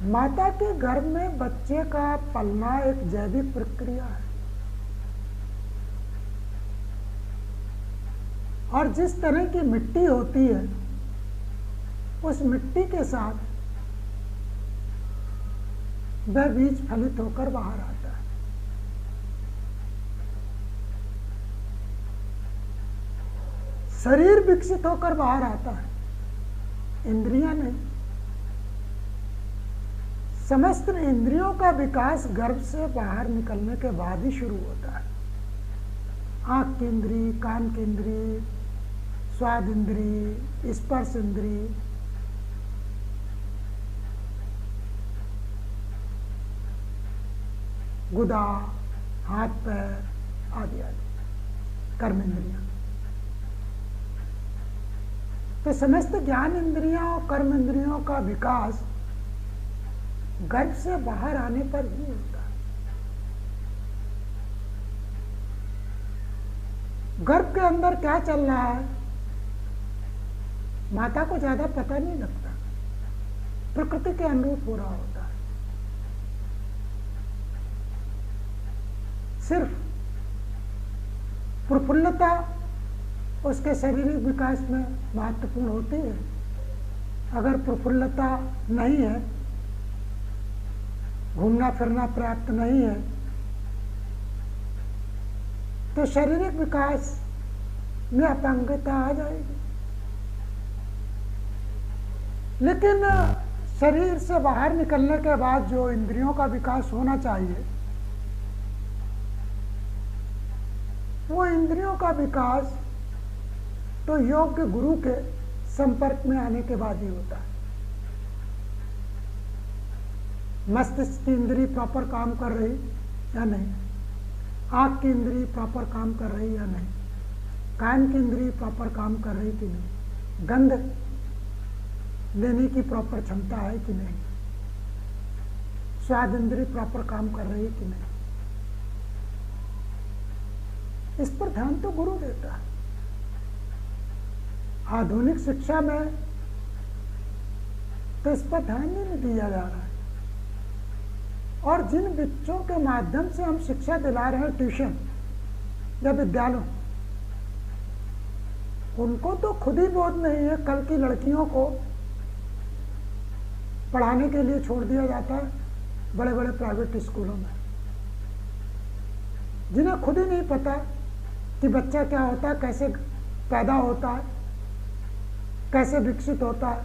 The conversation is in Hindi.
माता के गर्भ में बच्चे का पलना एक जैविक प्रक्रिया है, और जिस तरह की मिट्टी होती है उस मिट्टी के साथ वह बीज फलित होकर बाहर आता है। शरीर विकसित होकर बाहर आता है, इंद्रियां नहीं। समस्त इंद्रियों का विकास गर्भ से बाहर निकलने के बाद ही शुरू होता है। आंख की इंद्री, कान की इंद्री, स्वाद इंद्री, स्पर्श इंद्री, गुदा, हाथ पैर आदि आदि कर्म इंद्रियां। तो समस्त ज्ञान इंद्रियां और कर्म इंद्रियों का विकास गर्भ से बाहर आने पर ही होता है। गर्भ के अंदर क्या चल रहा है माता को ज्यादा पता नहीं लगता, प्रकृति के अनुरूप हो रहा होता है। सिर्फ प्रफुल्लता उसके शारीरिक विकास में महत्वपूर्ण होती है। अगर प्रफुल्लता नहीं है, घूमना फिरना पर्याप्त नहीं है, तो शारीरिक विकास में अपांगता आ जाएगी। लेकिन शरीर से बाहर निकलने के बाद जो इंद्रियों का विकास होना चाहिए, वो इंद्रियों का विकास तो योग्य गुरु के संपर्क में आने के बाद ही होता है। मस्तिष्क की इंद्री प्रॉपर काम कर रही या नहीं, आंख की इंद्री प्रॉपर काम कर रही या नहीं, कान की इंद्री प्रॉपर काम कर रही कि नहीं, गंध लेने की प्रॉपर क्षमता है कि नहीं, स्वाद इंद्री प्रॉपर काम कर रही है कि नहीं, इस पर ध्यान तो गुरु देता है। आधुनिक शिक्षा में तो इस पर ध्यान नहीं दिया जा रहा है। और जिन बच्चों के माध्यम से हम शिक्षा दिला रहे हैं, ट्यूशन या विद्यालय, उनको तो खुद ही बोध नहीं है। कल की लड़कियों को पढ़ाने के लिए छोड़ दिया जाता है बड़े बड़े प्राइवेट स्कूलों में, जिन्हें खुद ही नहीं पता कि बच्चा क्या होता है, कैसे पैदा होता है, कैसे विकसित होता है,